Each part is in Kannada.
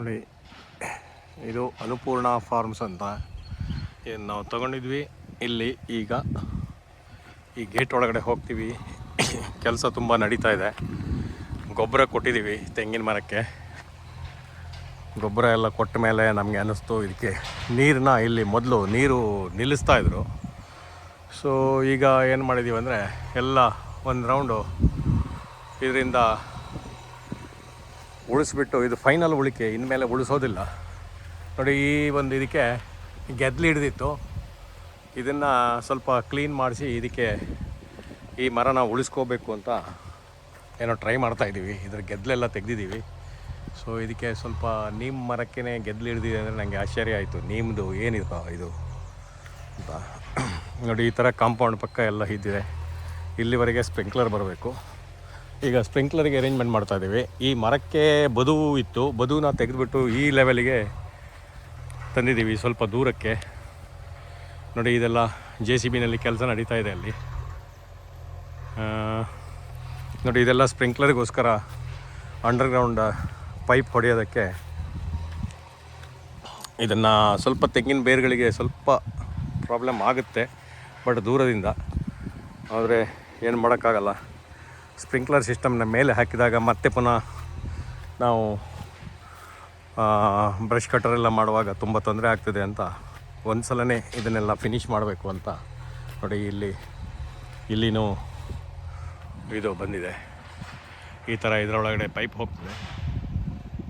ನೋಡಿ, ಇದು ಅನ್ನಪೂರ್ಣ ಫಾರ್ಮ್ಸ್ ಅಂತ ಏನು ನಾವು ತಗೊಂಡಿದ್ವಿ. ಇಲ್ಲಿ ಈಗ ಈ ಗೇಟ್ ಒಳಗಡೆ ಹೋಗ್ತೀವಿ. ಕೆಲಸ ತುಂಬ ನಡೀತಾ ಇದೆ. ಗೊಬ್ಬರ ಕೊಟ್ಟಿದ್ದೀವಿ ತೆಂಗಿನ ಮರಕ್ಕೆ. ಗೊಬ್ಬರ ಎಲ್ಲ ಕೊಟ್ಟ ಮೇಲೆ ನಮಗೆ ಅನ್ನಿಸ್ತು ಇದಕ್ಕೆ ನೀರನ್ನ ಇಲ್ಲಿ ಮೊದಲು ನೀರು ನಿಲ್ಲಿಸ್ತಾಯಿದ್ರು. ಸೊ ಈಗ ಏನು ಮಾಡಿದ್ದೀವಿ ಅಂದರೆ ಎಲ್ಲ ಒಂದು ರೌಂಡು ಇದರಿಂದ ಉಳಿಸ್ಬಿಟ್ಟು, ಇದು ಫೈನಲ್ ಉಳಿಕೆ, ಇನ್ಮೇಲೆ ಉಳಿಸೋದಿಲ್ಲ. ನೋಡಿ, ಈ ಒಂದು ಇದಕ್ಕೆ ಗೆದ್ಲು ಹಿಡಿದಿತ್ತು. ಇದನ್ನು ಸ್ವಲ್ಪ ಕ್ಲೀನ್ ಮಾಡಿಸಿ ಇದಕ್ಕೆ ಈ ಮರನ ಉಳಿಸ್ಕೋಬೇಕು ಅಂತ ಏನೋ ಟ್ರೈ ಮಾಡ್ತಾಯಿದ್ದೀವಿ. ಇದ್ರ ಗೆದ್ದಲೆಲ್ಲ ತೆಗೆದಿದ್ದೀವಿ. ಸೊ ಇದಕ್ಕೆ ಸ್ವಲ್ಪ ನೀಮ್ ಮರಕ್ಕೇ ಗೆದ್ದಲು ಹಿಡಿದಿದೆ ಅಂದರೆ ನನಗೆ ಆಶ್ಚರ್ಯ ಆಯಿತು. ನೀಮ್ದು ಏನಿದೆ ಇದು ಅಂತ. ನೋಡಿ, ಈ ಥರ ಕಾಂಪೌಂಡ್ ಪಕ್ಕ ಎಲ್ಲ ಇದ್ದಿದೆ. ಇಲ್ಲಿವರೆಗೆ ಸ್ಪ್ರಿಂಕ್ಲರ್ ಬರಬೇಕು. ಈಗ ಸ್ಪ್ರಿಂಕ್ಲರಿಗೆ ಅರೇಂಜ್ಮೆಂಟ್ ಮಾಡ್ತಾಯಿದ್ದೀವಿ. ಈ ಮರಕ್ಕೆ ಬದು ಇತ್ತು, ಬದುನ ತೆಗೆದುಬಿಟ್ಟು ಈ ಲೆವೆಲಿಗೆ ತಂದಿದ್ದೀವಿ, ಸ್ವಲ್ಪ ದೂರಕ್ಕೆ. ನೋಡಿ, ಇದೆಲ್ಲ JCBನಲ್ಲಿ ಕೆಲಸ ನಡೀತಾ ಇದೆ ಅಲ್ಲಿ. ನೋಡಿ, ಇದೆಲ್ಲ ಸ್ಪ್ರಿಂಕ್ಲರ್ಗೋಸ್ಕರ ಅಂಡರ್ಗ್ರೌಂಡ್ ಪೈಪ್ ಹೊಡೆಯೋದಕ್ಕೆ. ಇದನ್ನು ಸ್ವಲ್ಪ ತೆಂಗಿನ ಬೇರುಗಳಿಗೆ ಸ್ವಲ್ಪ ಪ್ರಾಬ್ಲಮ್ ಆಗುತ್ತೆ, ಬಟ್ ದೂರದಿಂದ. ಆದರೆ ಏನು ಮಾಡೋಕ್ಕಾಗಲ್ಲ. ಸ್ಪ್ರಿಂಕ್ಲರ್ ಸಿಸ್ಟಮ್ನ ಮೇಲೆ ಹಾಕಿದಾಗ ಮತ್ತೆ ಪುನಃ ನಾವು ಬ್ರಷ್ ಕಟ್ಟರೆಲ್ಲ ಮಾಡುವಾಗ ತುಂಬ ತೊಂದರೆ ಆಗ್ತದೆ ಅಂತ ಒಂದು ಸಲನೇ ಇದನ್ನೆಲ್ಲ ಫಿನಿಷ್ ಮಾಡಬೇಕು ಅಂತ. ನೋಡಿ, ಇಲ್ಲಿನೂ ಇದು ಬಂದಿದೆ. ಈ ಥರ ಇದರೊಳಗಡೆ ಪೈಪ್ ಹೋಗ್ತದೆ.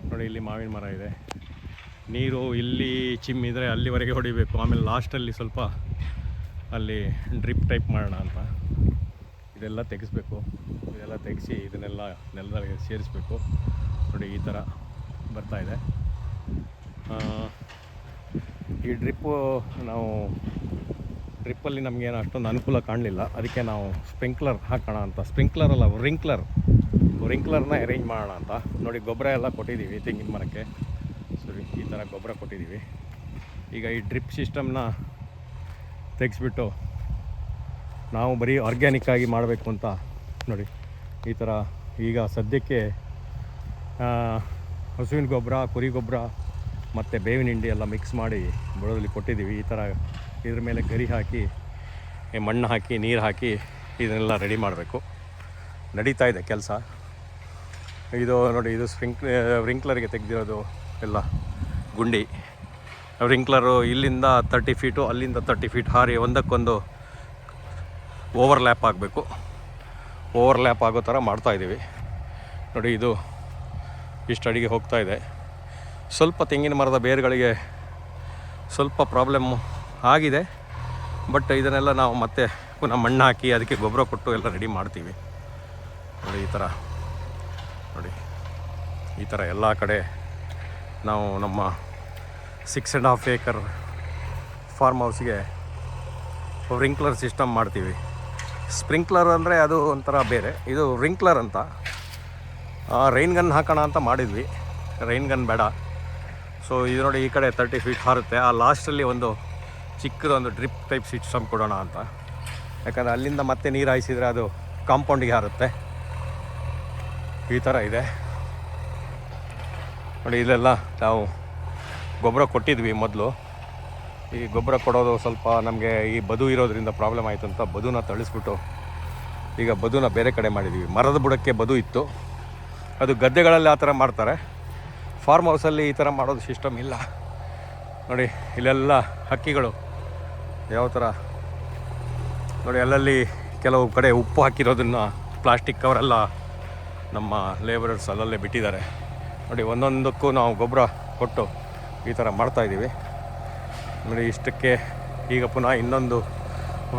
ನೋಡಿ, ಇಲ್ಲಿ ಮಾವಿನ ಮರ ಇದೆ. ನೀರು ಇಲ್ಲಿ ಚಿಮ್ಮಿದರೆ ಅಲ್ಲಿವರೆಗೆ ಹೊಡಿಬೇಕು. ಆಮೇಲೆ ಲಾಸ್ಟಲ್ಲಿ ಸ್ವಲ್ಪ ಅಲ್ಲಿ ಡ್ರಿಪ್ ಟೈಪ್ ಮಾಡೋಣ ಅಂತ. ಇದೆಲ್ಲ ತೆಗೆಸ್ಬೇಕು. ಇದೆಲ್ಲ ತೆಗೆಸಿ ಇದನ್ನೆಲ್ಲ ನೆಲದಲ್ಲಿ ಸೇರಿಸ್ಬೇಕು. ನೋಡಿ, ಈ ಥರ ಬರ್ತಾಯಿದೆ. ಈ ಡ್ರಿಪ್ಪಲ್ಲಿ ನಮಗೇನು ಅಷ್ಟೊಂದು ಅನುಕೂಲ ಕಾಣಲಿಲ್ಲ. ಅದಕ್ಕೆ ನಾವು ಸ್ಪ್ರಿಂಕ್ಲರ್ ಹಾಕೋಣ ಅಂತ. ಸ್ಪ್ರಿಂಕ್ಲರ್ ಅಲ್ಲ, ರಿಂಕ್ಲರ್ನ ಅರೇಂಜ್ ಮಾಡೋಣ ಅಂತ. ನೋಡಿ, ಗೊಬ್ಬರ ಎಲ್ಲ ಕೊಟ್ಟಿದ್ದೀವಿ ತೆಂಗಿನ ಮರಕ್ಕೆ. ಸರಿ, ಈ ಥರ ಗೊಬ್ಬರ ಕೊಟ್ಟಿದ್ದೀವಿ. ಈಗ ಈ ಡ್ರಿಪ್ ಸಿಸ್ಟಮ್ನ ತೆಗೆಸ್ಬಿಟ್ಟು ನಾವು ಬರೀ ಆರ್ಗ್ಯಾನಿಕ್ಕಾಗಿ ಮಾಡಬೇಕು ಅಂತ. ನೋಡಿ, ಈ ಥರ ಈಗ ಸದ್ಯಕ್ಕೆ ಹಸುವಿನ ಗೊಬ್ಬರ, ಕುರಿ ಗೊಬ್ಬರ ಮತ್ತು ಬೇವಿನ ಹಿಂಡಿ ಎಲ್ಲ ಮಿಕ್ಸ್ ಮಾಡಿ ಬುಡದಲ್ಲಿ ಕೊಟ್ಟಿದ್ದೀವಿ. ಈ ಥರ ಇದ್ರ ಮೇಲೆ ಗರಿ ಹಾಕಿ, ಮಣ್ಣು ಹಾಕಿ, ನೀರು ಹಾಕಿ ಇದನ್ನೆಲ್ಲ ರೆಡಿ ಮಾಡಬೇಕು. ನಡೀತಾ ಇದೆ ಕೆಲಸ. ಇದು ನೋಡಿ, ಇದು ರಿಂಕ್ಲರ್ಗೆ ತೆಗೆದಿರೋದು ಎಲ್ಲ ಗುಂಡಿ. ರಿಂಕ್ಲರು ಇಲ್ಲಿಂದ 30 ಫೀಟು, ಅಲ್ಲಿಂದ 30 ಫೀಟ್ ಹಾರಿ ಒಂದಕ್ಕೊಂದು ಓವರ್ಲ್ಯಾಪ್ ಆಗಬೇಕು. ಓವರ್ಲ್ಯಾಪ್ ಆಗೋ ಥರ ಮಾಡ್ತಾಯಿದ್ದೀವಿ. ನೋಡಿ, ಇದು ಇಷ್ಟು ಅಡಿಗೆ ಹೋಗ್ತಾಯಿದೆ. ಸ್ವಲ್ಪ ತೆಂಗಿನ ಮರದ ಬೇರುಗಳಿಗೆ ಸ್ವಲ್ಪ ಪ್ರಾಬ್ಲಮ್ಮು ಆಗಿದೆ. ಬಟ್ ಇದನ್ನೆಲ್ಲ ನಾವು ಮತ್ತೆ ಪುನಃ ಮಣ್ಣು ಹಾಕಿ ಅದಕ್ಕೆ ಗೊಬ್ಬರ ಕೊಟ್ಟು ಎಲ್ಲ ರೆಡಿ ಮಾಡ್ತೀವಿ. ನೋಡಿ, ಈ ಥರ ಎಲ್ಲ ಕಡೆ ನಾವು ನಮ್ಮ 6.5 acre ಫಾರ್ಮ್ ಹೌಸ್ಗೆ ರಿಂಕ್ಲರ್ ಸಿಸ್ಟಮ್ ಮಾಡ್ತೀವಿ. ಸ್ಪ್ರಿಂಕ್ಲರ್ ಅಂದರೆ ಅದು ಒಂಥರ ಬೇರೆ, ಇದು ರಿಂಕ್ಲರ್ ಅಂತ. ರೈನ್ ಗನ್ ಹಾಕೋಣ ಅಂತ ಮಾಡಿದ್ವಿ. ರೈನ್ ಗನ್ ಬೇಡ. ಸೊ ಇದು ನೋಡಿ, ಈ ಕಡೆ 30 ಫೀಟ್ ಹಾರುತ್ತೆ. ಆ ಲಾಸ್ಟಲ್ಲಿ ಒಂದು ಚಿಕ್ಕದೊಂದು ಡ್ರಿಪ್ ಟೈಪ್ ಸಿಸ್ಟಮ್ ಕೊಡೋಣ ಅಂತ. ಯಾಕಂದರೆ ಅಲ್ಲಿಂದ ಮತ್ತೆ ನೀರು ಹಾಯಿಸಿದರೆ ಅದು ಕಾಂಪೌಂಡಿಗೆ ಹಾರುತ್ತೆ. ಈ ಥರ ಇದೆ. ನೋಡಿ, ಇಲ್ಲೆಲ್ಲ ನಾವು ಗೊಬ್ಬರ ಕೊಟ್ಟಿದ್ವಿ ಮೊದಲು. ಈ ಗೊಬ್ಬರ ಕೊಡೋದು ಸ್ವಲ್ಪ ನಮಗೆ ಈ ಬದು ಇರೋದ್ರಿಂದ ಪ್ರಾಬ್ಲಮ್ ಆಯಿತು ಅಂತ ಬದುನ ತಳಿಸ್ಬಿಟ್ಟು ಈಗ ಬದುನ ಬೇರೆ ಕಡೆ ಮಾಡಿದ್ದೀವಿ. ಮರದ ಬುಡಕ್ಕೆ ಬದು ಇತ್ತು, ಅದು ಗದ್ದೆಗಳಲ್ಲಿ ಆ ಥರ ಮಾಡ್ತಾರೆ. ಫಾರ್ಮ್ ಹೌಸಲ್ಲಿ ಈ ಥರ ಮಾಡೋದು ಸಿಸ್ಟಮ್ ಇಲ್ಲ. ನೋಡಿ, ಇಲ್ಲೆಲ್ಲ ಹಕ್ಕಿಗಳು ಯಾವ ಥರ. ನೋಡಿ, ಅಲ್ಲಲ್ಲಿ ಕೆಲವು ಕಡೆ ಉಪ್ಪು ಹಾಕಿರೋದನ್ನು ಪ್ಲಾಸ್ಟಿಕ್ ಕವರೆಲ್ಲ ನಮ್ಮ ಲೇಬರರ್ಸ್ ಅಲ್ಲಲ್ಲೇ ಬಿಟ್ಟಿದ್ದಾರೆ. ನೋಡಿ, ಒಂದೊಂದಕ್ಕೂ ನಾವು ಗೊಬ್ಬರ ಕೊಟ್ಟು ಈ ಥರ ಮಾಡ್ತಾಯಿದ್ದೀವಿ. ನೋಡಿ, ಇಷ್ಟಕ್ಕೆ ಈಗ ಪುನಃ ಇನ್ನೊಂದು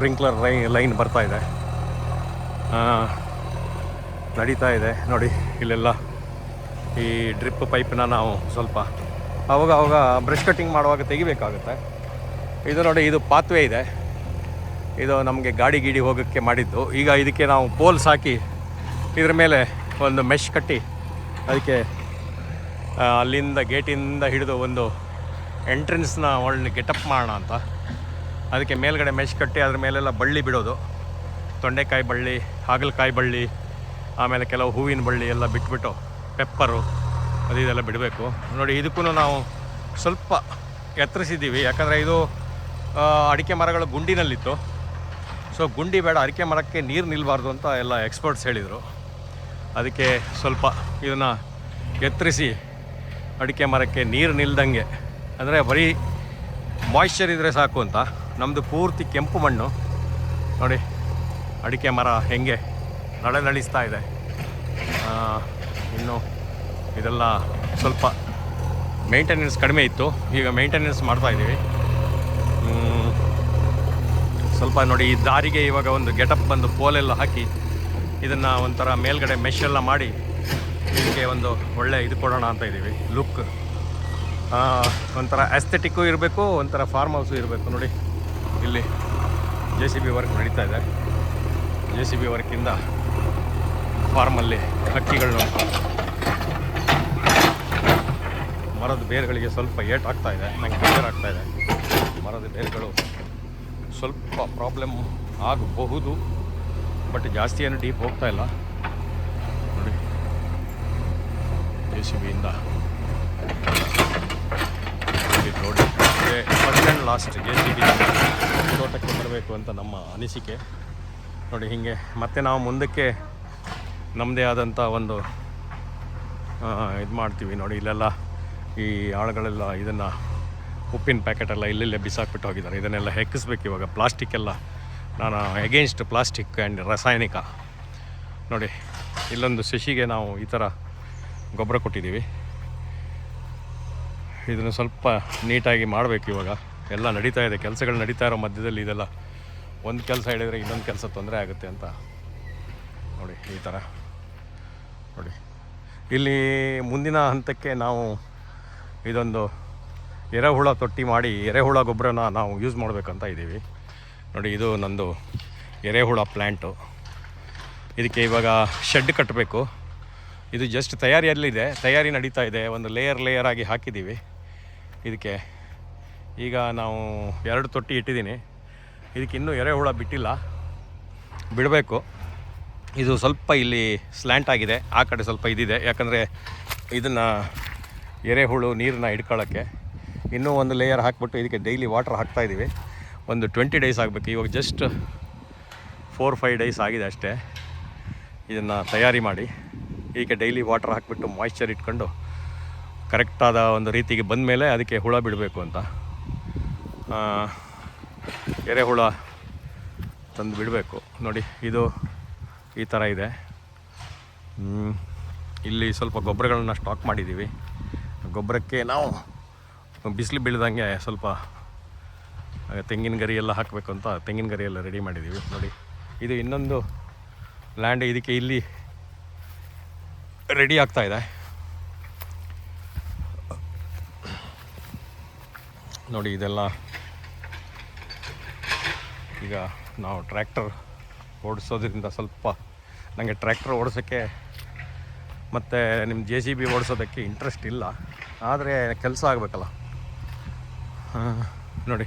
ರಿಂಕ್ಲರ್ ಲೈನ್ ಬರ್ತಾಯಿದೆ, ನಡೀತಾ ಇದೆ. ನೋಡಿ, ಇಲ್ಲೆಲ್ಲ ಈ ಡ್ರಿಪ್ ಪೈಪನ್ನ ನಾವು ಸ್ವಲ್ಪ ಆವಾಗ ಬ್ರಷ್ ಕಟ್ಟಿಂಗ್ ಮಾಡುವಾಗ ತೆಗಿಬೇಕಾಗುತ್ತೆ. ಇದು ನೋಡಿ, ಇದು ಪಾತ್ವೇ ಇದೆ. ಇದು ನಮಗೆ ಗಾಡಿ ಹೋಗೋಕ್ಕೆ ಮಾಡಿದ್ದು. ಈಗ ಇದಕ್ಕೆ ನಾವು ಪೋಲ್ಸ್ ಹಾಕಿ ಇದ್ರ ಮೇಲೆ ಒಂದು ಮೆಶ್ ಕಟ್ಟಿ ಅದಕ್ಕೆ ಅಲ್ಲಿಂದ ಗೇಟಿಂದ ಹಿಡಿದು ಒಂದು ಎಂಟ್ರೆನ್ಸ್ನ ಒಳ್ಳೆ ಗೆಟಪ್ ಮಾಡೋಣ ಅಂತ. ಅದಕ್ಕೆ ಮೇಲ್ಗಡೆ ಮೆಶ್ ಕಟ್ಟಿ ಅದ್ರ ಮೇಲೆಲ್ಲ ಬಳ್ಳಿ ಬಿಡೋದು. ತೊಂಡೆಕಾಯಿ ಬಳ್ಳಿ, ಹಾಗಲಕಾಯಿ ಬಳ್ಳಿ, ಆಮೇಲೆ ಕೆಲವು ಹೂವಿನ ಬಳ್ಳಿ ಎಲ್ಲ ಬಿಟ್ಬಿಟ್ಟು ಪೆಪ್ಪರು ಅದು ಇದೆಲ್ಲ ಬಿಡಬೇಕು. ನೋಡಿ ಇದಕ್ಕೂ ನಾವು ಸ್ವಲ್ಪ ಎತ್ತರಿಸಿದ್ದೀವಿ, ಯಾಕಂದರೆ ಇದು ಅಡಿಕೆ ಮರಗಳು ಗುಂಡಿನಲ್ಲಿತ್ತು. ಸೊ ಗುಂಡಿ ಬೇಡ, ಅಡಿಕೆ ಮರಕ್ಕೆ ನೀರು ನಿಲ್ಲಬಾರ್ದು ಅಂತ ಎಲ್ಲ ಎಕ್ಸ್ಪರ್ಟ್ಸ್ ಹೇಳಿದರು. ಅದಕ್ಕೆ ಸ್ವಲ್ಪ ಇದನ್ನು ಎತ್ತರಿಸಿ ಅಡಿಕೆ ಮರಕ್ಕೆ ನೀರು ನಿಲ್ದಂಗೆ, ಅಂದರೆ ಬರೀ ಮಾಯ್ಶ್ಚರ್ ಇದ್ದರೆ ಸಾಕು ಅಂತ. ನಮ್ಮದು ಪೂರ್ತಿ ಕೆಂಪು ಮಣ್ಣು. ನೋಡಿ ಅಡಿಕೆ ಮರ ಹೆಂಗೆ ನಳಿಸ್ತಾ ಇದೆ. ಇನ್ನು ಇದೆಲ್ಲ ಸ್ವಲ್ಪ ಮೇಂಟೆನೆನ್ಸ್ ಕಡಿಮೆ ಇತ್ತು, ಈಗ ಮೇಂಟೆನೆನ್ಸ್ ಮಾಡ್ತಾಯಿದ್ದೀವಿ. ಸ್ವಲ್ಪ ನೋಡಿ ಈ ದಾರಿಗೆ ಇವಾಗ ಒಂದು ಗೆಟಪ್ ಬಂದು ಪೋಲೆಲ್ಲ ಹಾಕಿ ಇದನ್ನು ಒಂಥರ ಮೇಲ್ಗಡೆ ಮೆಶ್ ಎಲ್ಲ ಮಾಡಿ ಇದಕ್ಕೆ ಒಂದು ಒಳ್ಳೆ ಇದು ಕೊಡೋಣ ಅಂತ ಇದ್ದೀವಿ, ಲುಕ್. ಒಂಥರ ಆಸ್ಥೆಟಿಕ್ಕು ಇರಬೇಕು, ಒಂಥರ ಫಾರ್ಮ್ ಹೌಸು ಇರಬೇಕು. ನೋಡಿ ಇಲ್ಲಿ JCB ವರ್ಕ್ ನಡೀತಾ ಇದೆ. JCB ವರ್ಕಿಂದ ಫಾರ್ಮಲ್ಲಿ ಹಕ್ಕಿಗಳನ್ನ, ಮರದ ಬೇರುಗಳಿಗೆ ಸ್ವಲ್ಪ ಏಟಾಗ್ತಾ ಇದೆ, ನನಗೆ ಬೇಜಾರಾಗ್ತಾ ಇದೆ. ಮರದ ಬೇರುಗಳು ಸ್ವಲ್ಪ ಪ್ರಾಬ್ಲಮ್ ಆಗಬಹುದು, ಬಟ್ ಜಾಸ್ತಿ ಏನು ಡೀಪ್ ಹೋಗ್ತಾ ಇಲ್ಲ. ನೋಡಿ JCBಯಿಂದ road first and last JCB ತೋಟಕ್ಕೆ ಬರಬೇಕು ಅಂತ ನಮ್ಮ ಅನಿಸಿಕೆ. ನೋಡಿ ಹೀಗೆ ಮತ್ತೆ ನಾವು ಮುಂದಕ್ಕೆ ನಮ್ಮದೇ ಆದಂಥ ಒಂದು ಇದು ಮಾಡ್ತೀವಿ. ನೋಡಿ ಇಲ್ಲೆಲ್ಲ ಈ ಆಳುಗಳೆಲ್ಲ ಇದನ್ನು ಉಪ್ಪಿನ ಪ್ಯಾಕೆಟೆಲ್ಲ ಇಲ್ಲೆಲ್ಲೇ ಬಿಸಾಕ್ಬಿಟ್ಟು ಹೋಗಿದ್ದಾರೆ. ಇದನ್ನೆಲ್ಲ ಹೆಕ್ಕಿಸ್ಬೇಕು ಇವಾಗ. ಪ್ಲಾಸ್ಟಿಕ್ ಎಲ್ಲ, ನಾನು ಎಗೇನ್ಸ್ಟ್ ಪ್ಲಾಸ್ಟಿಕ್ ಆ್ಯಂಡ್ ರಾಸಾಯನಿಕ. ನೋಡಿ ಇಲ್ಲೊಂದು ಸಸಿಗೆ ನಾವು ಈ ಥರ ಗೊಬ್ಬರ ಕೊಟ್ಟಿದ್ದೀವಿ. ಇದನ್ನು ಸ್ವಲ್ಪ ನೀಟಾಗಿ ಮಾಡಬೇಕು ಇವಾಗ. ಎಲ್ಲ ನಡೀತಾ ಇದೆ, ಕೆಲಸಗಳು ನಡೀತಾ ಇರೋ ಮಧ್ಯದಲ್ಲಿ ಇದೆಲ್ಲ ಒಂದು ಕೆಲಸ ಹೇಳಿದರೆ ಇನ್ನೊಂದು ಕೆಲಸ ತೊಂದರೆ ಆಗುತ್ತೆ ಅಂತ. ನೋಡಿ ಈ ಥರ ನೋಡಿ ಇಲ್ಲಿ ಮುಂದಿನ ಹಂತಕ್ಕೆ ನಾವು ಇದೊಂದು ಎರೆಹುಳ ತೊಟ್ಟಿ ಮಾಡಿ ಎರೆಹುಳ ಗೊಬ್ಬರನ ನಾವು ಯೂಸ್ ಮಾಡಬೇಕಂತ ಇದ್ದೀವಿ. ನೋಡಿ ಇದು ನಂದು ಎರೆಹುಳ ಪ್ಲ್ಯಾಂಟು. ಇದಕ್ಕೆ ಇವಾಗ ಶೆಡ್ ಕಟ್ಟಬೇಕು. ಇದು ಜಸ್ಟ್ ತಯಾರಿಯಲ್ಲಿದೆ, ತಯಾರಿ ನಡೀತಾ ಇದೆ. ಒಂದು ಲೇಯರ್ ಆಗಿ ಹಾಕಿದ್ದೀವಿ ಇದಕ್ಕೆ. ಈಗ ನಾವು 2 ತೊಟ್ಟಿ ಇಟ್ಟಿದ್ದೀನಿ. ಇದಕ್ಕೆ ಇನ್ನೂ ಎರೆಹುಳ ಬಿಟ್ಟಿಲ್ಲ, ಬಿಡಬೇಕು. ಇದು ಸ್ವಲ್ಪ ಇಲ್ಲಿ ಸ್ಲ್ಯಾಂಟ್ ಆಗಿದೆ, ಆ ಕಡೆ ಸ್ವಲ್ಪ ಇದಿದೆ, ಯಾಕಂದರೆ ಇದನ್ನು ಎರೆಹುಳು ನೀರನ್ನ ಹಿಡ್ಕೊಳ್ಳೋಕ್ಕೆ. ಇನ್ನೂ ಒಂದು ಲೇಯರ್ ಹಾಕಿಬಿಟ್ಟು ಇದಕ್ಕೆ ಡೈಲಿ ವಾಟರ್ ಹಾಕ್ತಾಯಿದ್ದೀವಿ. ಒಂದು 20 ಡೇಸ್ ಆಗಬೇಕು. ಇವಾಗ ಜಸ್ಟ್ 4-5 ಡೇಸ್ ಆಗಿದೆ ಅಷ್ಟೇ ಇದನ್ನು ತಯಾರಿ ಮಾಡಿ. ಈಗ ಡೈಲಿ ವಾಟರ್ ಹಾಕಿಬಿಟ್ಟು ಮಾಯ್ಶ್ಚರ್ ಇಟ್ಕೊಂಡು ಕರೆಕ್ಟಾದ ಒಂದು ರೀತಿಗೆ ಬಂದ ಮೇಲೆ ಅದಕ್ಕೆ ಹುಳ ಬಿಡಬೇಕು ಅಂತ. ಎರೆಹುಳ ತಂದು ಬಿಡಬೇಕು. ನೋಡಿ ಇದು ಈ ಥರ ಇದೆ. ಇಲ್ಲಿ ಸ್ವಲ್ಪ ಗೊಬ್ಬರಗಳನ್ನ ಸ್ಟಾಕ್ ಮಾಡಿದ್ದೀವಿ. ಗೊಬ್ಬರಕ್ಕೆ ನಾವು ಬಿಸಿಲು ಬೀಳ್ದಂಗೆ ಸ್ವಲ್ಪ ತೆಂಗಿನ ಗರಿ ಎಲ್ಲ ಹಾಕಬೇಕು ಅಂತ ತೆಂಗಿನ ಗರಿ ಎಲ್ಲ ರೆಡಿ ಮಾಡಿದ್ದೀವಿ. ನೋಡಿ ಇದು ಇನ್ನೊಂದು ಲ್ಯಾಂಡ್, ಇದಕ್ಕೆ ಇಲ್ಲಿ ರೆಡಿ ಆಗ್ತಾ ಇದೆ. ನೋಡಿ ಇದೆಲ್ಲ ಈಗ ನಾವು ಟ್ರ್ಯಾಕ್ಟರ್ ಓಡಿಸೋದ್ರಿಂದ ಸ್ವಲ್ಪ ನನಗೆ ಟ್ರ್ಯಾಕ್ಟರ್ ಓಡಿಸೋಕ್ಕೆ ಮತ್ತು ನಿಮ್ಮ JCB ಓಡಿಸೋದಕ್ಕೆ ಇಂಟ್ರೆಸ್ಟ್ ಇಲ್ಲ, ಆದರೆ ಕೆಲಸ ಆಗಬೇಕಲ್ಲ. ನೋಡಿ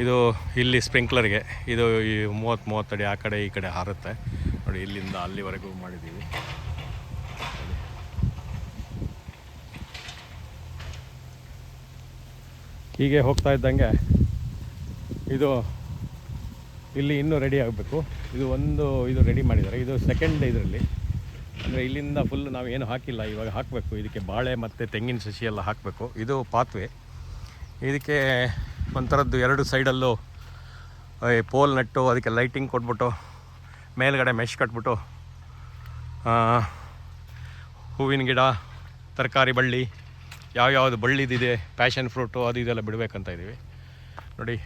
ಇದು ಇಲ್ಲಿ ಸ್ಪ್ರಿಂಕ್ಲರ್ಗೆ ಇದು ಈ 30 ಅಡಿ ಆ ಕಡೆ ಈ ಕಡೆ ಹಾರುತ್ತೆ. ನೋಡಿ ಇಲ್ಲಿಂದ ಅಲ್ಲಿವರೆಗೂ ಮಾಡಿದ್ದೀವಿ. ಹೀಗೆ ಹೋಗ್ತಾ ಇದ್ದಂಗೆ ಇದು ಇಲ್ಲಿ ಇನ್ನೂ ರೆಡಿ ಆಗಬೇಕು. ಇದು ರೆಡಿ ಮಾಡಿದ್ದಾರೆ. ಇದು ಸೆಕೆಂಡ್ ಇದರಲ್ಲಿ, ಅಂದರೆ ಇಲ್ಲಿಂದ ಫುಲ್ ನಾವು ಏನು ಹಾಕಿಲ್ಲ, ಇವಾಗ ಹಾಕಬೇಕು. ಇದಕ್ಕೆ ಬಾಳೆ ಮತ್ತು ತೆಂಗಿನ ಸಸಿ ಎಲ್ಲ ಹಾಕಬೇಕು. ಇದು ಪಾತ್ವೆ. ಇದಕ್ಕೆ ಒಂಥರದ್ದು 2 ಸೈಡಲ್ಲೂ ಪೋಲ್ ನೆಟ್ಟು ಅದಕ್ಕೆ ಲೈಟಿಂಗ್ ಕೊಟ್ಬಿಟ್ಟು ಮೇಲ್ಗಡೆ ಮೆಶ್ ಕಟ್ಬಿಟ್ಟು ಹೂವಿನ ಗಿಡ, ತರಕಾರಿ ಬಳ್ಳಿ, ಯಾವ್ಯಾವುದು ಬಳ್ಳಿದಿದೆ, ಪ್ಯಾಷನ್ ಫ್ರೂಟು ಅದು ಇದೆಲ್ಲ ಬಿಡಬೇಕಂತ ಇದ್ದೀವಿ. ನೋಡಿ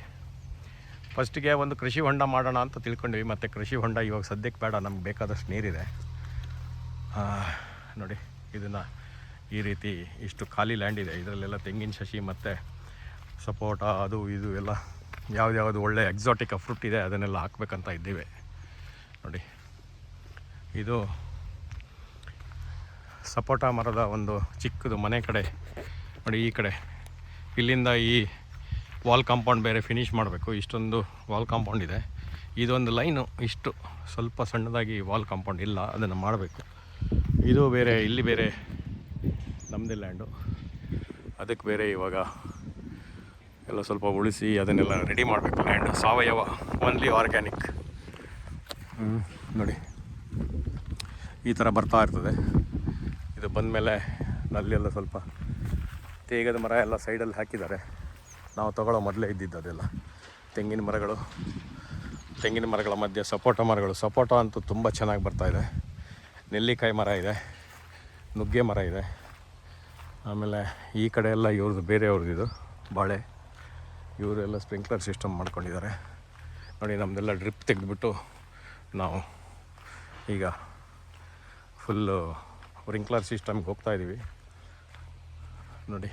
ಫಸ್ಟಿಗೆ ಒಂದು ಕೃಷಿ ಹೊಂಡ ಮಾಡೋಣ ಅಂತ ತಿಳ್ಕೊಂಡ್ವಿ. ಮತ್ತು ಕೃಷಿ ಹೊಂಡ ಇವಾಗ ಸದ್ಯಕ್ಕೆ ಬೇಡ, ನಮ್ಗೆ ಬೇಕಾದಷ್ಟು ನೀರಿದೆ. ನೋಡಿ ಇದನ್ನು ಈ ರೀತಿ ಇಷ್ಟು ಖಾಲಿ ಲ್ಯಾಂಡ್ ಇದೆ. ಇದರಲ್ಲೆಲ್ಲ ತೆಂಗಿನ ಸಸಿ ಮತ್ತು ಸಪೋಟ ಅದು ಇದು ಎಲ್ಲ ಯಾವ್ದು ಒಳ್ಳೆ ಎಕ್ಸಾಟಿಕ್ ಫ್ರೂಟ್ ಇದೆ ಅದನ್ನೆಲ್ಲ ಹಾಕಬೇಕಂತ ಇದ್ದೀವಿ. ನೋಡಿ ಇದು ಸಪೋಟ ಮರದ ಒಂದು ಚಿಕ್ಕದು ಮನೆ ಕಡೆ. ನೋಡಿ ಈ ಕಡೆ ಇಲ್ಲಿಂದ ಈ ವಾಲ್ ಕಾಂಪೌಂಡ್ ಬೇರೆ ಫಿನಿಷ್ ಮಾಡಬೇಕು. ಇಷ್ಟೊಂದು ವಾಲ್ ಕಾಂಪೌಂಡ್ ಇದೆ. ಇದೊಂದು ಲೈನು ಇಷ್ಟು ಸ್ವಲ್ಪ ಸಣ್ಣದಾಗಿ ವಾಲ್ ಕಾಂಪೌಂಡ್ ಇಲ್ಲ, ಅದನ್ನು ಮಾಡಬೇಕು. ಇದು ಬೇರೆ, ಇಲ್ಲಿ ಬೇರೆ ನಮ್ಮದೇ ಲ್ಯಾಂಡು. ಅದಕ್ಕೆ ಬೇರೆ ಇವಾಗ ಎಲ್ಲ ಸ್ವಲ್ಪ ಉಳಿಸಿ ಅದನ್ನೆಲ್ಲ ರೆಡಿ ಮಾಡಬೇಕು. ಲ್ಯಾಂಡ್ ಸಾವಯವ, ಓನ್ಲಿ ಆರ್ಗ್ಯಾನಿಕ್. ನೋಡಿ ಈ ಥರ ಬರ್ತಾ ಇರ್ತದೆ. ಇದು ಬಂದಮೇಲೆ ನಲ್ಲೆಲ್ಲ ಸ್ವಲ್ಪ ತೇಗದ ಮರ ಎಲ್ಲ ಸೈಡಲ್ಲಿ ಹಾಕಿದ್ದಾರೆ. ನಾವು ತಗೊಳ್ಳೋ ಮೊದಲೇ ಇದ್ದಿದ್ದು ಅದೆಲ್ಲ ತೆಂಗಿನ ಮರಗಳ ಮಧ್ಯೆ ಸಪೋಟ ಮರಗಳು. ಸಪೋಟ ಅಂತೂ ತುಂಬ ಚೆನ್ನಾಗಿ ಬರ್ತಾಯಿದೆ. ನೆಲ್ಲಿಕಾಯಿ ಮರ ಇದೆ, ನುಗ್ಗೆ ಮರ ಇದೆ. ಆಮೇಲೆ ಈ ಕಡೆ ಎಲ್ಲ ಇವ್ರದ್ದು ಬೇರೆಯವ್ರದ್ದು ಇದು ಬಾಳೆ. ಇವರೆಲ್ಲ ಸ್ಪ್ರಿಂಕ್ಲರ್ ಸಿಸ್ಟಮ್ ಮಾಡ್ಕೊಂಡಿದ್ದಾರೆ. ನೋಡಿ ನಮ್ಮದೆಲ್ಲ ಡ್ರಿಪ್ ತೆಗೆದುಬಿಟ್ಟು ನಾವು ಈಗ ಫುಲ್ಲು ಸ್ಪ್ರಿಂಕ್ಲರ್ ಸಿಸ್ಟಮ್ಗೆ ಹೋಗ್ತಾಯಿದ್ದೀವಿ. ನೋಡಿ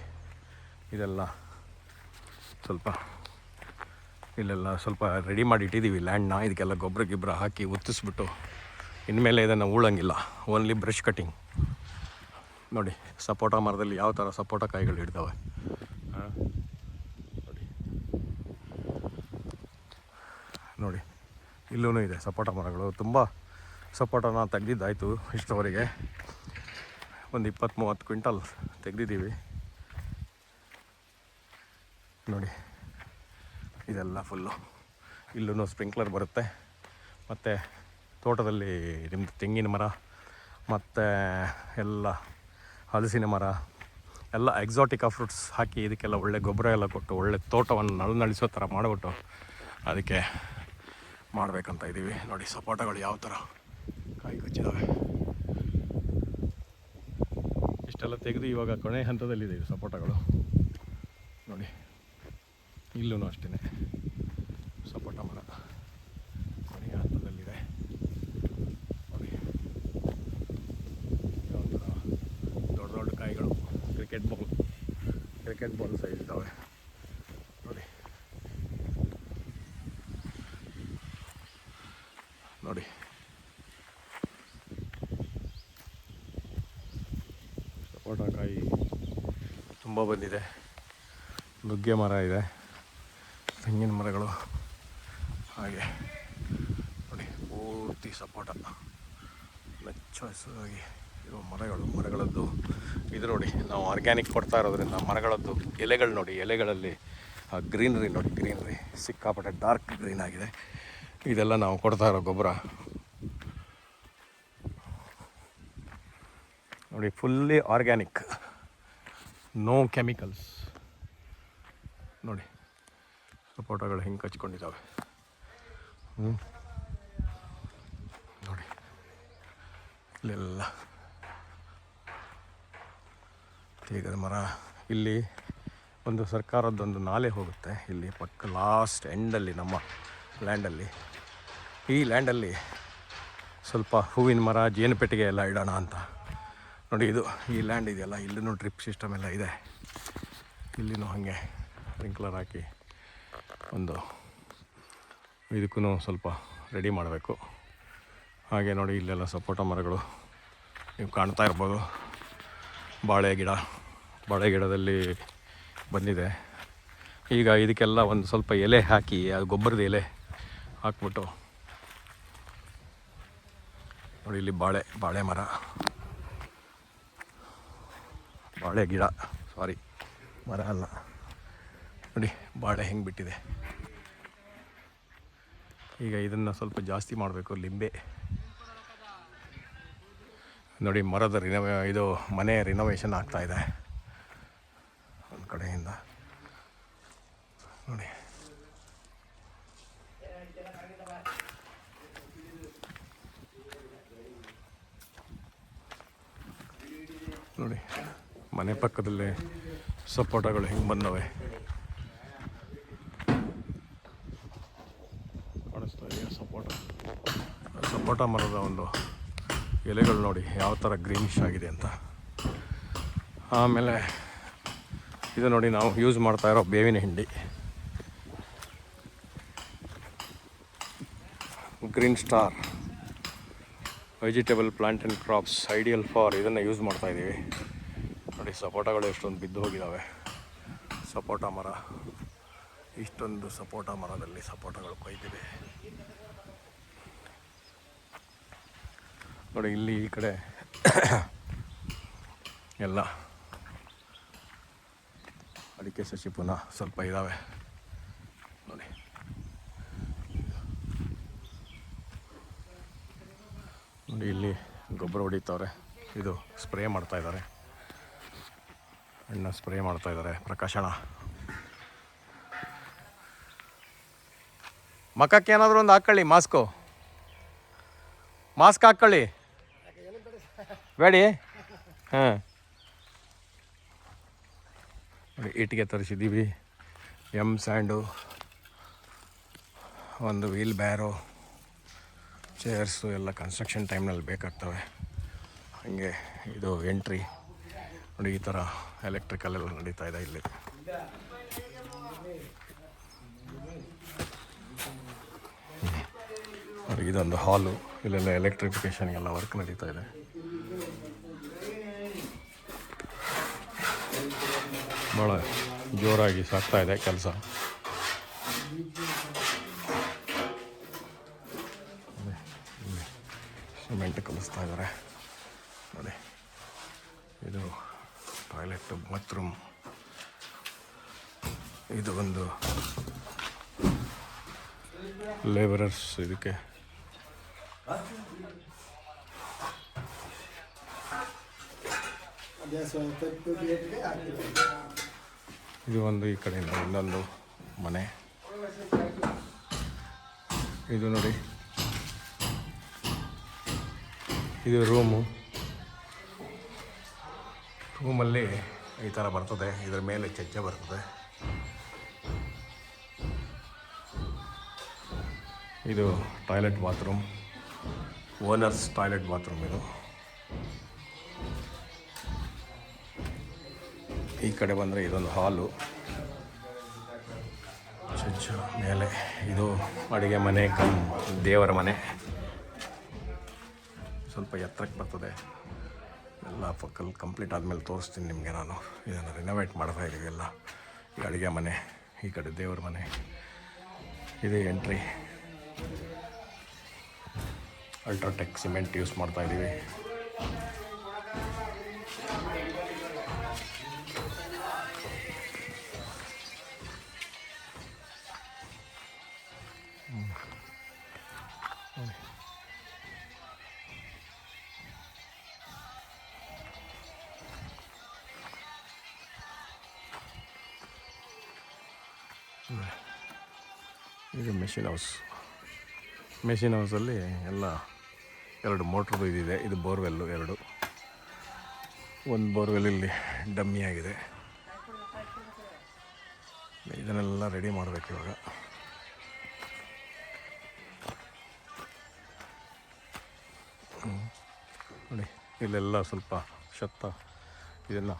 ಇದೆಲ್ಲ ಇಲ್ಲೆಲ್ಲ ಸ್ವಲ್ಪ ರೆಡಿ ಮಾಡಿ ಇಟ್ಟಿದ್ದೀವಿ ಲ್ಯಾಂಡ್ನ. ಇದಕ್ಕೆಲ್ಲ ಗೊಬ್ಬರ ಹಾಕಿ ಉತ್ತಿಸ್ಬಿಟ್ಟು ಇನ್ಮೇಲೆ ಇದನ್ನು ಉಳಂಗಿಲ್ಲ, ಓನ್ಲಿ ಬ್ರಷ್ ಕಟ್ಟಿಂಗ್. ನೋಡಿ ಸಪೋಟ ಮರದಲ್ಲಿ ಯಾವ ಥರ ಸಪೋಟ ಕಾಯಿಗಳು ಇಡ್ತವೆ ನೋಡಿ. ಇಲ್ಲೂ ಇದೆ ಸಪೋಟ ಮರಗಳು. ತುಂಬ ಸಪೋಟನ ತೆಗ್ದಿದ್ದಾಯಿತು ಇಷ್ಟವರೆಗೆ. ಒಂದು 20-30 ಕ್ವಿಂಟಲ್ ತೆಗ್ದಿದ್ದೀವಿ. ನೋಡಿ ಇದೆಲ್ಲ ಫುಲ್ಲು. ಇಲ್ಲೂ ಸ್ಪ್ರಿಂಕ್ಲರ್ ಬರುತ್ತೆ. ಮತ್ತು ತೋಟದಲ್ಲಿ ನಿಮ್ಮದು ತೆಂಗಿನ ಮರ ಮತ್ತು ಎಲ್ಲ ಹಲಸಿನ ಮರ ಎಲ್ಲ ಎಕ್ಸಾಟಿಕ್ ಫ್ರೂಟ್ಸ್ ಹಾಕಿ ಇದಕ್ಕೆಲ್ಲ ಒಳ್ಳೆ ಗೊಬ್ಬರ ಎಲ್ಲ ಕೊಟ್ಟು ಒಳ್ಳೆ ತೋಟವನ್ನು ನಳಿಸೋ ಥರ ಮಾಡಿಬಿಟ್ಟು ಅದಕ್ಕೆ ಮಾಡಬೇಕಂತ ಇದ್ದೀವಿ. ನೋಡಿ ಸಪೋಟಗಳು ಯಾವ ಥರ ಕಾಯಿ ಕಚ್ಚಿದ್ದಾವೆ. ಇಷ್ಟೆಲ್ಲ ತೆಗೆದು ಇವಾಗ ಕೊನೆ ಹಂತದಲ್ಲಿದೆ ಸಪೋಟಗಳು. ನೋಡಿ ಇಲ್ಲೂ ಅಷ್ಟೇ ಸಪೋಟ ಮರ ಕೊನೆಯ ಹಂತದಲ್ಲಿದೆ. ನೋಡಿ ಯಾವ ಥರ ದೊಡ್ಡ ಕಾಯಿಗಳು, ಕ್ರಿಕೆಟ್ ಬಾಲ್ ಸೈಜ್ ಇದ್ದಾವೆ. ನೋಡಿ ಸಪೋಟ ಕಾಯಿ ತುಂಬ ಬಂದಿದೆ. ನುಗ್ಗೆ ಮರ ಇದೆ, ತೆಂಗಿನ ಮರಗಳು ಹಾಗೆ. ನೋಡಿ ಪೂರ್ತಿ ಸಪೋಟ ನೆಚ್ಚ ಹಸಿರಾಗಿ ಇರೋ ಮರಗಳದ್ದು ಇದು. ನೋಡಿ ನಾವು ಆರ್ಗ್ಯಾನಿಕ್ ಕೊಡ್ತಾ ಇರೋದ್ರಿಂದ ಮರಗಳದ್ದು ಎಲೆಗಳು ನೋಡಿ, ಎಲೆಗಳಲ್ಲಿ ಗ್ರೀನರಿ ನೋಡಿ, ಗ್ರೀನರಿ ಸಿಕ್ಕಾಪಟ್ಟೆ ಡಾರ್ಕ್ ಗ್ರೀನ್ ಆಗಿದೆ. ಇದೆಲ್ಲ ನಾವು ಕೊಡ್ತಾ ಇರೋ ಗೊಬ್ಬರ ನೋಡಿ, ಫುಲ್ಲಿ ಆರ್ಗ್ಯಾನಿಕ್, ನೋ ಕೆಮಿಕಲ್ಸ್. ನೋಡಿ ಸಪೋಟಗಳು ಹೆಂಗೆ ಕಚ್ಕೊಂಡಿದ್ದಾವೆ. ನೋಡಿ ಇಲ್ಲೆಲ್ಲ ತೇಗದ ಮರ. ಇಲ್ಲಿ ಒಂದು ಸರ್ಕಾರದ್ದೊಂದು ನಾಲೆ ಹೋಗುತ್ತೆ ಇಲ್ಲಿ ಪಕ್ಕ ಲಾಸ್ಟ್ ಎಂಡಲ್ಲಿ ನಮ್ಮ ಲ್ಯಾಂಡಲ್ಲಿ. ಈ ಲ್ಯಾಂಡಲ್ಲಿ ಸ್ವಲ್ಪ ಹೂವಿನ ಮರ, ಜೇನುಪೆಟ್ಟಿಗೆ ಎಲ್ಲ ಇಡೋಣ ಅಂತ. ನೋಡಿ ಇದು ಈ ಲ್ಯಾಂಡ್ ಇದೆಯಲ್ಲ, ಇಲ್ಲೂ ಡ್ರಿಪ್ ಸಿಸ್ಟಮ್ ಎಲ್ಲ ಇದೆ. ಇಲ್ಲಿನೂ ಹಾಗೆ ಸ್ಪ್ರಿಂಕ್ಲರ್ ಹಾಕಿ ಒಂದು ಇದಕ್ಕೂ ಸ್ವಲ್ಪ ರೆಡಿ ಮಾಡಬೇಕು. ಹಾಗೆ ನೋಡಿ ಇಲ್ಲೆಲ್ಲ ಸಪೋಟ ಮರಗಳು ನೀವು ಕಾಣ್ತಾ ಇರ್ಬೋದು. ಬಾಳೆ ಗಿಡದಲ್ಲಿ ಬಂದಿದೆ. ಈಗ ಇದಕ್ಕೆಲ್ಲ ಒಂದು ಸ್ವಲ್ಪ ಎಲೆ ಹಾಕಿ, ಅದು ಗೊಬ್ಬರದ ಎಲೆ ಹಾಕ್ಬಿಟ್ಟು ನೋಡಿ ಇಲ್ಲಿ ಬಾಳೆ ಮರ, ಬಾಳೆ ಗಿಡ, ಮರ ಅಲ್ಲ. ನೋಡಿ ಬಾಳೆ ಹೆಂಗೆ ಬಿಟ್ಟಿದೆ. ಈಗ ಇದನ್ನು ಸ್ವಲ್ಪ ಜಾಸ್ತಿ ಮಾಡಬೇಕು. ಲಿಂಬೆ ನೋಡಿ, ಮರದ ಇದು ಮನೆ ರಿನೋವೇಷನ್ ಆಗ್ತಾಯಿದೆ ಒಂದು ಕಡೆಯಿಂದ. ನೋಡಿ ನೋಡಿ ಮನೆ ಪಕ್ಕದಲ್ಲೇ ಸಪೋಟಗಳು ಹೆಂಗೆ ಬಂದವೆ ಕಾಣಿಸ್ತಾ ಇದೆಯಾ? ಸಪೋಟ ಮರದ ಒಂದು ಎಲೆಗಳು ನೋಡಿ ಯಾವ ಥರ ಗ್ರೀನಿಶ್ ಆಗಿದೆ ಅಂತ. ಆಮೇಲೆ ಇದು ನೋಡಿ ನಾವು ಯೂಸ್ ಮಾಡ್ತಾ ಇರೋ ಬೇವಿನ ಹಿಂಡಿ, green star vegetable plant and crops ideal for, ಇದನ್ನು ಯೂಸ್ ಮಾಡ್ತಾಯಿದ್ದೀವಿ. ನೋಡಿ ಸಪೋಟಗಳು ಎಷ್ಟೊಂದು ಬಿದ್ದು ಹೋಗಿದ್ದಾವೆ. ಸಪೋಟ ಮರ, ಇಷ್ಟೊಂದು ಸಪೋಟ ಮರದಲ್ಲಿ ಸಪೋಟಗಳು ಕೊಯ್ದಿವೆ ನೋಡಿ. ಇಲ್ಲಿ ಈ ಕಡೆ ಎಲ್ಲ ಅಡಿಕೆ ಸಸಿ ಪುನಃ ಸ್ವಲ್ಪ ಇದ್ದಾವೆ ನೋಡಿ. ನೋಡಿ ಇಲ್ಲಿ ಗೊಬ್ಬರ ಹೊಡಿತವ್ರೆ, ಇದು ಸ್ಪ್ರೇ ಮಾಡ್ತಾಯಿದ್ದಾರೆ, ಅಣ್ಣ ಸ್ಪ್ರೇ ಮಾಡ್ತಾಯಿದ್ದಾರೆ. ಪ್ರಕಾಶಣ ಮಖಕ್ಕೆ ಏನಾದರೂ ಒಂದು ಹಾಕ್ಕೊಳ್ಳಿ, ಮಾಸ್ಕ್ ಹಾಕ್ಕೊಳ್ಳಿ ಬೇಡಿ. ಹಾಂ ಇಟ್ಟಿಗೆ ತರಿಸಿದ್ದೀವಿ, ಎಮ್ ಸ್ಯಾಂಡು, ಒಂದು ವೀಲ್ ಬ್ಯಾರೋ, ಚೇರ್ಸು ಎಲ್ಲ ಕನ್ಸ್ಟ್ರಕ್ಷನ್ ಟೈಮ್ನಲ್ಲಿ ಬೇಕಾಗ್ತವೆ. ಹಾಗೆ ಇದು ಎಂಟ್ರಿ ನೋಡಿ, ಈ ಥರ ಎಲೆಕ್ಟ್ರಿಕಲ್ ಎಲ್ಲ ನಡೀತಾ ಇದೆ ಇಲ್ಲಿ. ನೋಡಿ ಇದೊಂದು ಹಾಲು, ಇಲ್ಲೆಲ್ಲ ಎಲೆಕ್ಟ್ರಿಫಿಕೇಷನ್ಗೆಲ್ಲ ವರ್ಕ್ ನಡೀತಾ ಇದೆ. ಭಾಳ ಜೋರಾಗಿ ಸಾಗ್ತಾ ಇದೆ ಕೆಲಸ. ಸಿಮೆಂಟ್ ಕಲಿಸ್ತಾ ಇದ್ದಾರೆ ನೋಡಿ. ಇದು ಟಾಯ್ಲೆಟ್, ಬಾತ್ರೂಮ್, ಇದು ಒಂದು ಲೇಬರರ್ಸ್ ಇದಕ್ಕೆ. ಇದು ಒಂದು ಈ ಕಡೆಯಿಂದ ಇನ್ನೊಂದು ಮನೆ. ಇದು ನೋಡಿ, ಇದು ರೂಮಲ್ಲಿ ಈ ಥರ ಬರ್ತದೆ, ಇದರ ಮೇಲೆ ಚಜ್ಜೆ ಬರ್ತದೆ. ಇದು toilet bathroom, owners toilet bathroom ಇದು. ಈ ಕಡೆ ಬಂದರೆ ಇದೊಂದು ಹಾಲು, ಚಜ್ಜ ಮೇಲೆ. ಇದು ಅಡುಗೆ ಮನೆ ಕಮ್ ದೇವರ ಮನೆ, ಸ್ವಲ್ಪ ಎತ್ತರಕ್ಕೆ ಬರ್ತದೆ. ಎಲ್ಲ ಪಕ್ಕಲ್ಲಿ ಕಂಪ್ಲೀಟ್ ಆದಮೇಲೆ ತೋರಿಸ್ತೀನಿ ನಿಮಗೆ ನಾನು. ಇದನ್ನು ರಿನೋವೇಟ್ ಮಾಡ್ತಾ ಇದ್ದೀವಿ ಎಲ್ಲ. ಈ ಅಡುಗೆ ಮನೆ, ಈ ಕಡೆ ದೇವರ ಮನೆ, ಇದೇ ಎಂಟ್ರಿ. ಅಲ್ಟ್ರಾಟೆಕ್ ಸಿಮೆಂಟ್ ಯೂಸ್ ಮಾಡ್ತಾ ಇದ್ದೀವಿ. ಇದು ಮೆಷಿನ್ ಹೌಸಲ್ಲಿ ಎಲ್ಲ 2 ಮೋಟ್ರದ್ದು ಇದಿದೆ. ಇದು ಬೋರ್ವೆಲ್ಲು 2. ಒಂದು ಬೋರ್ವೆಲ್ ಇಲ್ಲಿ ಡಮ್ಮಿ ಆಗಿದೆ. ಇದನ್ನೆಲ್ಲ ರೆಡಿ ಮಾಡಬೇಕು ಇವಾಗ. ನೋಡಿ ಇಲ್ಲೆಲ್ಲ ಸ್ವಲ್ಪ ಇದನ್ನು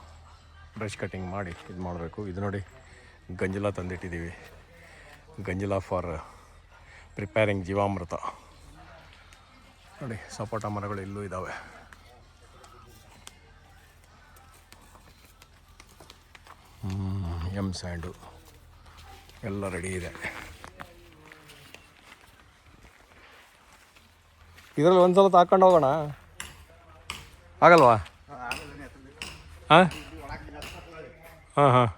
ಬ್ರಷ್ ಕಟ್ಟಿಂಗ್ ಮಾಡಿ ಇದು ಮಾಡಬೇಕು. ಇದು ನೋಡಿ ಗಂಜಲ ತಂದಿಟ್ಟಿದ್ದೀವಿ, ಗಂಜಲ ಫಾರ್ ಪ್ರಿಪೇರಿಂಗ್ ಜೀವಾಮೃತ. ನೋಡಿ ಸಪೋಟ ಮರಗಳು ಇಲ್ಲೂ ಇದ್ದಾವೆ. ಎಮ್ ಸ್ಯಾಂಡು ಎಲ್ಲ ರೆಡಿ ಇದೆ. ಇದರಲ್ಲಿ ಒಂದು ಸಲ ಹಾಕೊಂಡು ಹೋಗೋಣ, ಆಗಲ್ವಾ? ಹಾಂ ಹಾಂ ಹಾಂ